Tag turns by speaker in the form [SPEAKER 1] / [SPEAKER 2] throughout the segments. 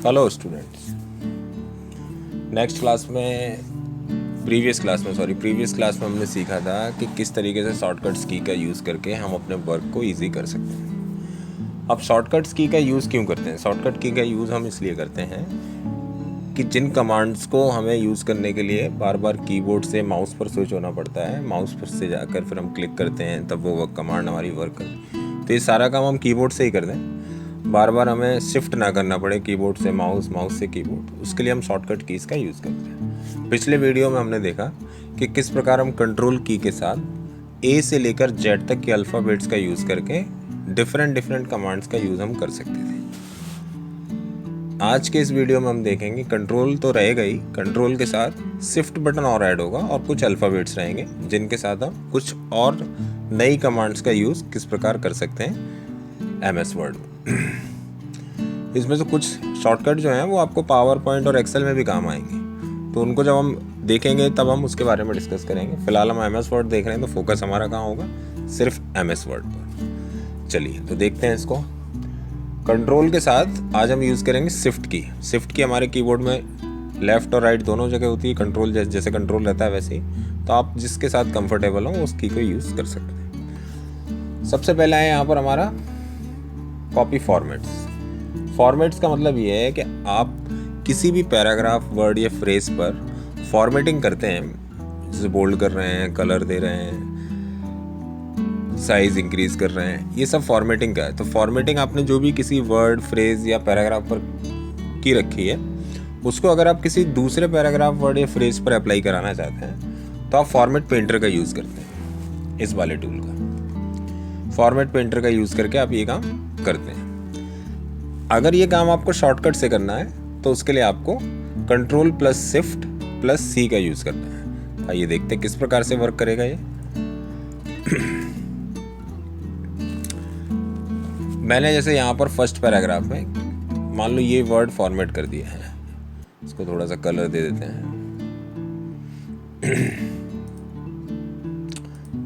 [SPEAKER 1] Hello students, previous class में हमने सीखा था कि किस तरीके से शॉर्टकट्स की का यूज़ करके हम अपने वर्क को इजी कर सकते हैं। अब शॉर्टकट्स की का यूज़ क्यों करते हैं? शॉर्टकट की का यूज़ हम इसलिए करते हैं कि जिन कमांड्स को हमें यूज़ करने के लिए बार बार कीबोर्ड से माउस पर स्विच होना पड़ता है, माउस पर से जाकर फिर हम क्लिक करते हैं, तब वो कमांड हमारी वर्क करती है। तो ये सारा काम हम कीबोर्ड से ही कर दें, बार बार हमें शिफ्ट ना करना पड़े कीबोर्ड से माउस, माउस से कीबोर्ड। उसके लिए हम शॉर्टकट कीज़ का यूज़ करते हैं। पिछले वीडियो में हमने देखा कि किस प्रकार हम कंट्रोल की के साथ ए से लेकर जेड तक के अल्फ़ाबेट्स का यूज़ करके डिफरेंट कमांड्स का यूज़ हम कर सकते थे। आज के इस वीडियो में हम देखेंगे कंट्रोल तो रहेगा ही, कंट्रोल के साथ शिफ्ट बटन और ऐड होगा और कुछ अल्फ़ाबेट्स रहेंगे जिनके साथ हम कुछ और नई कमांड्स का यूज़ किस प्रकार कर सकते हैं एमएस वर्ड में। इसमें से कुछ शॉर्टकट जो हैं वो आपको पावर पॉइंट और एक्सेल में भी काम आएंगे, तो उनको जब हम देखेंगे तब हम उसके बारे में डिस्कस करेंगे। फिलहाल हम एमएस वर्ड देख रहे हैं, तो फोकस हमारा कहाँ होगा? सिर्फ एमएस वर्ड पर। चलिए तो देखते हैं इसको। कंट्रोल के साथ आज हम यूज़ करेंगे शिफ्ट की। शिफ्ट की हमारे कीबोर्ड में लेफ़्ट और राइट दोनों जगह होती है। कंट्रोल जैसे कंट्रोल रहता है वैसे ही, तो आप जिसके साथ कंफर्टेबल हो उस की को यूज़ कर सकते हैं। सबसे पहला है यहाँ पर हमारा कॉपी फॉर्मेट्स का मतलब ये है कि आप किसी भी पैराग्राफ, वर्ड या फ्रेज पर फॉर्मेटिंग करते हैं, जैसे बोल्ड कर रहे हैं, कलर दे रहे हैं, साइज इंक्रीज कर रहे हैं, ये सब फॉर्मेटिंग का है। तो फॉर्मेटिंग आपने जो भी किसी वर्ड, फ्रेज या पैराग्राफ पर की रखी है, उसको अगर आप किसी दूसरे पैराग्राफ, वर्ड या फ्रेज पर अप्लाई कराना चाहते हैं तो आप फॉर्मेट पेंटर का यूज़ करते हैं। इस वाले टूल का फॉर्मेट पेंटर का यूज़ करके आप ये काम करते हैं। अगर ये काम आपको शॉर्टकट से करना है तो उसके लिए आपको कंट्रोल प्लस शिफ्ट प्लस सी का यूज़ करना है। आइए देखते हैं किस प्रकार से वर्क करेगा ये। मैंने जैसे यहाँ पर फर्स्ट पैराग्राफ में मान लो ये वर्ड फॉर्मेट कर दिया है, इसको थोड़ा सा कलर दे देते हैं,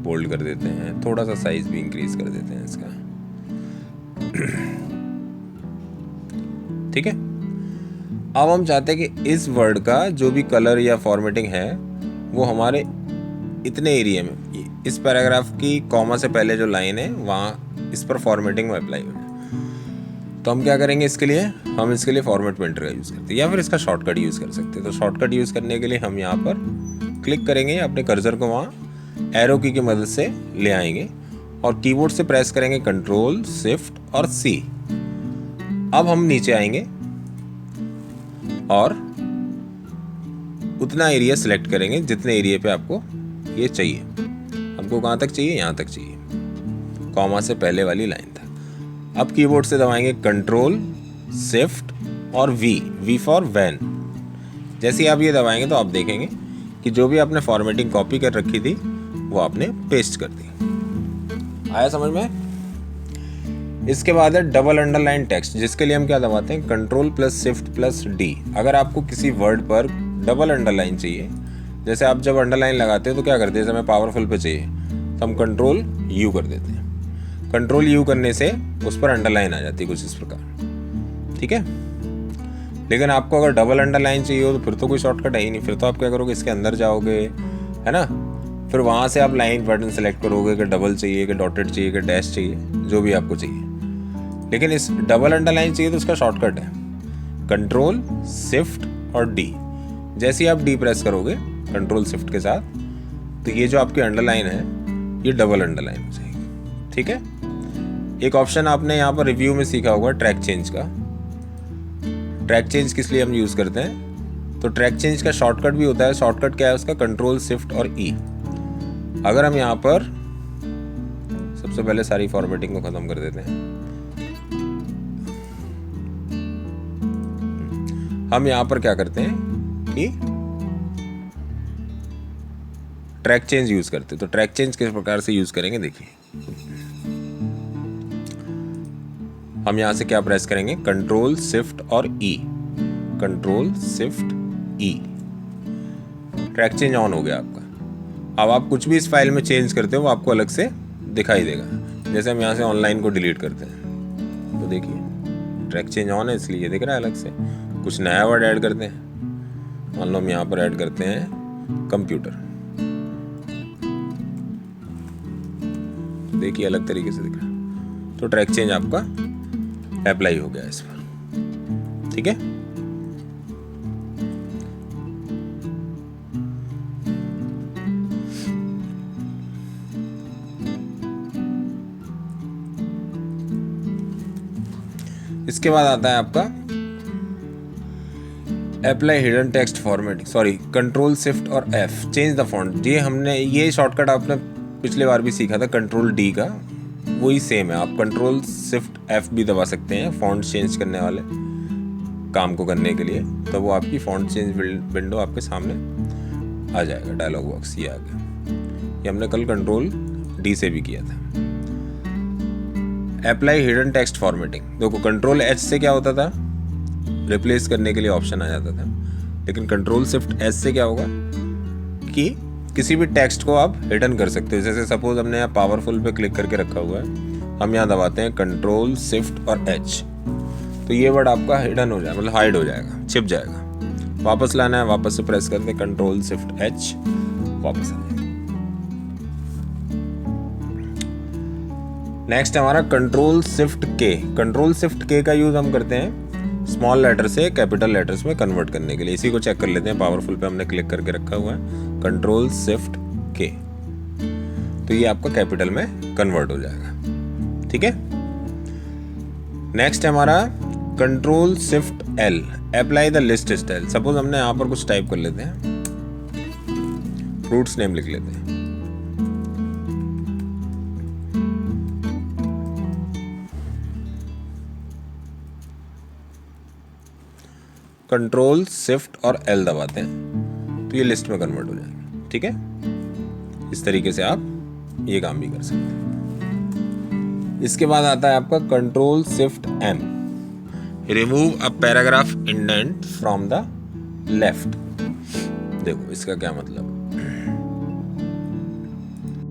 [SPEAKER 1] बोल्ड कर देते हैं, थोड़ा सा साइज भी इंक्रीज कर देते हैं इसका। ठीक है। अब हम चाहते हैं कि इस वर्ड का जो भी कलर या फॉर्मेटिंग है वो हमारे इतने एरिया में, इस पैराग्राफ की कॉमा से पहले जो लाइन है वहाँ इस पर फॉर्मेटिंग में अप्लाई हो। तो हम क्या करेंगे इसके लिए? हम इसके लिए फॉर्मेट पेंटर का यूज़ करते हैं या फिर इसका शॉर्टकट यूज़ कर सकते हैं। तो शॉर्टकट यूज़ करने के लिए हम यहाँ पर क्लिक करेंगे, अपने कर्सर को वहाँ एरो की मदद से ले आएंगे और कीबोर्ड से प्रेस करेंगे कंट्रोल, शिफ्ट और सी। अब हम नीचे आएंगे और उतना एरिया सिलेक्ट करेंगे जितने एरिया पे आपको ये चाहिए। हमको कहाँ तक चाहिए? यहाँ तक चाहिए, कॉमा से पहले वाली लाइन तक। अब कीबोर्ड से दबाएंगे कंट्रोल, शिफ्ट और वी फॉर वैन। जैसे ही आप ये दबाएंगे तो आप देखेंगे कि जो भी आपने फॉर्मेटिंग कॉपी कर रखी थी वो आपने पेस्ट कर दी। आया समझ में? इसके बाद है डबल अंडरलाइन टेक्स्ट, जिसके लिए हम क्या दबाते हैं? Control plus shift plus D. अगर आपको किसी वर्ड पर डबल अंडरलाइन चाहिए, जैसे आप जब अंडरलाइन लगाते हो तो क्या करते हैं, जैसे हमें पावरफुल पे चाहिए तो हम कंट्रोल यू कर देते हैं। कंट्रोल यू करने से उस पर अंडरलाइन आ जाती है कुछ इस प्रकार। ठीक है। लेकिन आपको अगर डबल अंडरलाइन चाहिए हो तो फिर तो कोई शॉर्टकट है ही नहीं। फिर तो आप क्या करोगे, इसके अंदर जाओगे, है ना, फिर वहाँ से आप लाइन बटन सेलेक्ट करोगे कि डबल चाहिए, कि डॉटेड चाहिए, कि डैश चाहिए, जो भी आपको चाहिए। लेकिन इस डबल अंडरलाइन चाहिए तो उसका शॉर्टकट है कंट्रोल, शिफ्ट और डी। जैसे ही आप डी प्रेस करोगे कंट्रोल शिफ्ट के साथ, तो ये जो आपकी अंडरलाइन है ये डबल अंडरलाइन हो जाएगी। ठीक है। एक ऑप्शन आपने यहाँ पर रिव्यू में सीखा होगा ट्रैक चेंज का। ट्रैक चेंज किस लिए हम यूज़ करते हैं? तो ट्रैक चेंज का शॉर्टकट भी होता है। शॉर्टकट क्या है उसका? कंट्रोल, शिफ्ट और ई। अगर हम यहाँ पर सबसे पहले सारी फॉर्मेटिंग को ख़त्म कर देते हैं, हम यहाँ पर क्या करते हैं कि ट्रैक चेंज यूज करते हैं। तो ट्रैक चेंज किस प्रकार से यूज करेंगे देखिए। हम यहां से क्या प्रेस करेंगे? कंट्रोल, शिफ्ट और E. Control, shift, E. Track change on हो गया आपका। अब आप कुछ भी इस फाइल में चेंज करते हो वो आपको अलग से दिखाई देगा। जैसे हम यहाँ से ऑनलाइन को डिलीट करते हैं तो देखिए ट्रैक चेंज ऑन है, इसलिए दिख रहा है अलग से। कुछ नया वर्ड ऐड करते हैं। मान लो हम यहाँ पर ऐड करते हैं कंप्यूटर, देखिए अलग तरीके से दिख रहा है, तो ट्रैक चेंज आपका अप्लाई हो गया इस पर। ठीक है, इसके बाद आता है आपका apply hidden text formatting, sorry control shift और एफ चेंज द फॉन्ट। ये शॉर्टकट आपने पिछले बार भी सीखा था, कंट्रोल डी का, वही सेम है। आप कंट्रोल शिफ्ट एफ भी दबा सकते हैं फॉन्ट चेंज करने वाले काम को करने के लिए, तो वो आपकी फॉन्ट चेंज विंडो आपके सामने आ जाएगा, डायलॉग बॉक्स ये आ गया। ये हमने कल कंट्रोल डी से भी किया था। अप्लाई हिडन टेक्स्ट फॉर्मेटिंग, देखो कंट्रोल एच से क्या होता था, रिप्लेस करने के लिए ऑप्शन आ जाता था, लेकिन कंट्रोल शिफ्ट एस से क्या होगा कि किसी भी टेक्स्ट को आप हिडन कर सकते हो। जैसे सपोज हमने यहाँ पावरफुल पे क्लिक करके रखा हुआ है, हम यहाँ दबाते हैं कंट्रोल शिफ्ट और एच, तो ये वर्ड आपका हिडन हो जाएगा, मतलब हाइड हो जाएगा, छिप जाएगा। वापस लाना है, वापस से प्रेस करते कंट्रोल शिफ्ट एच, वापस आ जाएगा। नेक्स्ट हमारा कंट्रोल शिफ्ट के। कंट्रोल शिफ्ट के का यूज हम करते हैं स्मॉल लेटर से कैपिटल लेटर्स में कन्वर्ट करने के लिए। इसी को चेक कर लेते हैं, पावरफुल पे हमने क्लिक करके रखा हुआ है कंट्रोल शिफ्ट के, तो ये आपका कैपिटल में कन्वर्ट हो जाएगा। ठीक है, नेक्स्ट हमारा control shift L, apply the list style. Suppose हमने यहाँ पर कुछ टाइप कर लेते हैं, फ्रूट्स नेम लिख लेते हैं, कंट्रोल शिफ्ट और एल दबाते हैं तो ये लिस्ट में कन्वर्ट हो जाएगा। ठीक है, इस तरीके से आप ये काम भी कर सकते हैं। इसके बाद आता है आपका control shift M, remove a paragraph indent from the left. देखो इसका क्या मतलब,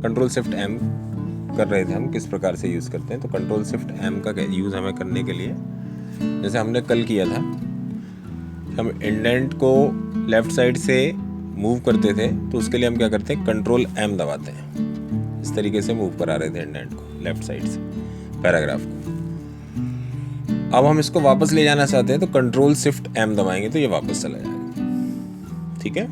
[SPEAKER 1] कंट्रोल शिफ्ट एम कर रहे थे हम, किस प्रकार से यूज करते हैं, तो कंट्रोल शिफ्ट एम का यूज हमें करने के लिए, जैसे हमने कल किया था, हम इंडेंट को लेफ्ट साइड से मूव करते थे, तो उसके लिए हम क्या करते हैं कंट्रोल एम दबाते हैं। इस तरीके से मूव करा रहे थे इंडेंट को लेफ्ट साइड से पैराग्राफ को। अब हम इसको वापस ले जाना चाहते हैं तो कंट्रोल शिफ्ट एम दबाएंगे तो ये वापस चला जाएगा। ठीक है,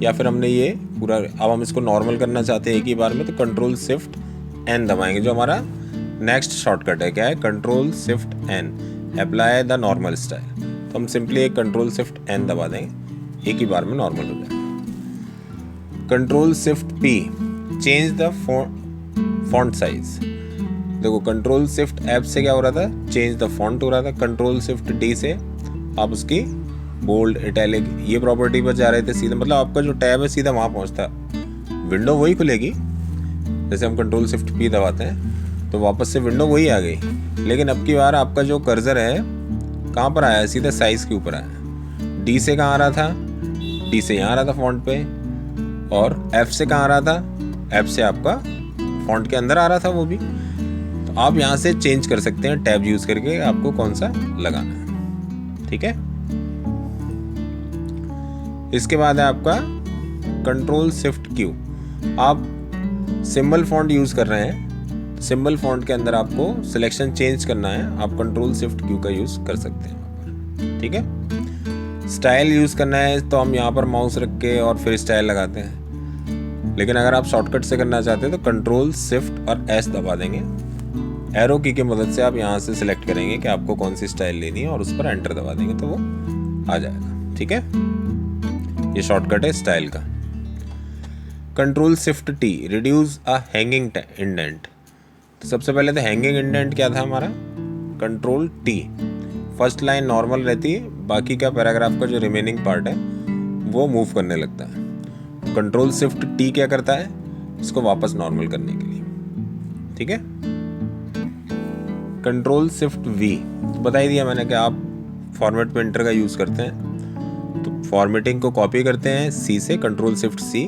[SPEAKER 1] या फिर हमने ये पूरा, अब हम इसको नॉर्मल करना चाहते हैं एक ही बार में, तो कंट्रोल शिफ्ट एन दबाएंगे, जो हमारा नेक्स्ट शॉर्टकट है। क्या है, control shift N, apply the normal style. तो हम सिंपली एक कंट्रोल शिफ्ट एन दबा देंगे, एक ही बार में नॉर्मल हो जाएगा। Control shift P, change the font size. देखो कंट्रोल शिफ्ट एफ से क्या हो रहा था, चेंज द फॉन्ट हो रहा था। कंट्रोल शिफ्ट डी से आप उसकी बोल्ड, इटैलिक, ये प्रॉपर्टी पर जा रहे थे सीधा, मतलब आपका जो टैब है सीधा वहाँ पहुँचता, विंडो वही खुलेगी। जैसे हम कंट्रोल शिफ्ट पी दबाते हैं तो वापस से विंडो वही आ गई, लेकिन अब की बार आपका जो कर्सर है कहाँ पर आया है, सीधा साइज के ऊपर आया। डी से कहाँ आ रहा था, डी से यहाँ आ रहा था फॉन्ट पे, और एफ से कहाँ आ रहा था, एफ से आपका फॉन्ट के अंदर आ रहा था वो भी। तो आप यहाँ से चेंज कर सकते हैं टैब यूज करके, आपको कौन सा लगाना है। ठीक है, इसके बाद है आपका कंट्रोल शिफ्ट क्यू। आप सिंबल फॉन्ट यूज कर रहे हैं, सिंबल फॉन्ट के अंदर आपको सिलेक्शन चेंज करना है, आप कंट्रोल शिफ्ट क्यू का यूज कर सकते हैं। ठीक है, स्टाइल यूज करना है तो हम यहाँ पर माउस रख के और फिर स्टाइल लगाते हैं, लेकिन अगर आप शॉर्टकट से करना चाहते हैं तो कंट्रोल शिफ्ट और एस दबा देंगे। एरो की मदद से आप यहाँ से सिलेक्ट करेंगे कि आपको कौन सी स्टाइल लेनी है और उस पर एंटर दबा देंगे तो वो आ जाएगा। ठीक है, ये शॉर्टकट है स्टाइल का। Control shift T, reduce a hanging indent. तो सबसे पहले तो हैंगिंग इंडेंट क्या था हमारा, control T, first line normal रहती है, बाकी का पैराग्राफ का जो रिमेनिंग पार्ट है वो मूव करने लगता है। कंट्रोल शिफ्ट टी क्या करता है, इसको वापस नॉर्मल करने के लिए। ठीक है, कंट्रोल शिफ्ट वी, तो बता ही दिया मैंने कि आप फॉर्मेट प्रिंटर का यूज करते हैं, तो फॉर्मेटिंग को कॉपी करते हैं सी से, कंट्रोल शिफ्ट सी,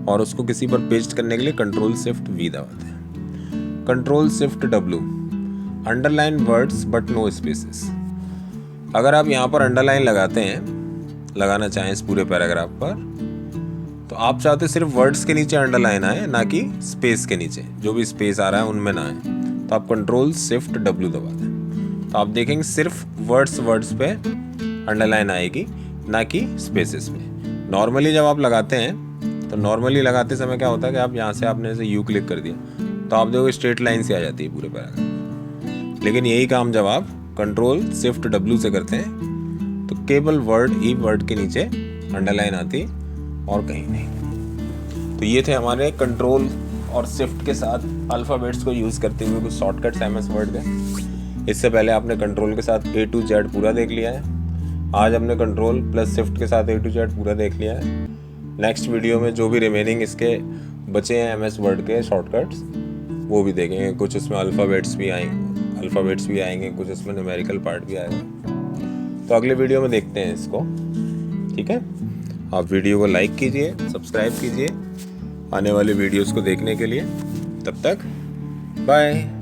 [SPEAKER 1] और उसको किसी पर पेस्ट करने के लिए कंट्रोल शिफ्ट वी दबाते हैं। Control shift W, underline words but no spaces. अगर आप यहाँ पर अंडरलाइन लगाते हैं, लगाना चाहें इस पूरे पैराग्राफ पर, तो आप चाहते हैं सिर्फ वर्ड्स के नीचे अंडरलाइन आए, ना कि स्पेस के नीचे, जो भी स्पेस आ रहा है उनमें ना आए, तो आप कंट्रोल शिफ्ट W दबा दें, तो आप देखेंगे सिर्फ वर्ड्स पे अंडरलाइन आएगी, ना कि स्पेसेस में। नॉर्मली जब आप लगाते हैं, तो नॉर्मली लगाते समय क्या होता है कि आप यहाँ से आपने जैसे U क्लिक कर दिया, तो आप देखो स्ट्रेट लाइन से आ जाती है पूरे पैराग्राफ। लेकिन यही काम जब आप कंट्रोल शिफ्ट W से करते हैं, तो केवल वर्ड के नीचे अंडरलाइन आती, और कहीं नहीं। तो ये थे हमारे कंट्रोल और शिफ्ट के साथ अल्फ़ाबेट्स को यूज़ करते हुए कुछ शॉर्टकट्स MS वर्ड के। इससे पहले आपने कंट्रोल के साथ A to Z पूरा देख लिया है, आज हमने कंट्रोल प्लस शिफ्ट के साथ A to Z पूरा देख लिया है। नेक्स्ट वीडियो में जो भी रिमेनिंग इसके बचे हैं MS वर्ड के शॉर्टकट्स, वो भी देखेंगे। कुछ उसमें अल्फ़ाबेट्स भी आएंगे, कुछ उसमें न्यूमेरिकल पार्ट भी आएगा। तो अगले वीडियो में देखते हैं इसको, ठीक है। आप वीडियो को लाइक कीजिए, सब्सक्राइब कीजिए आने वाले वीडियोस को देखने के लिए। तब तक बाय।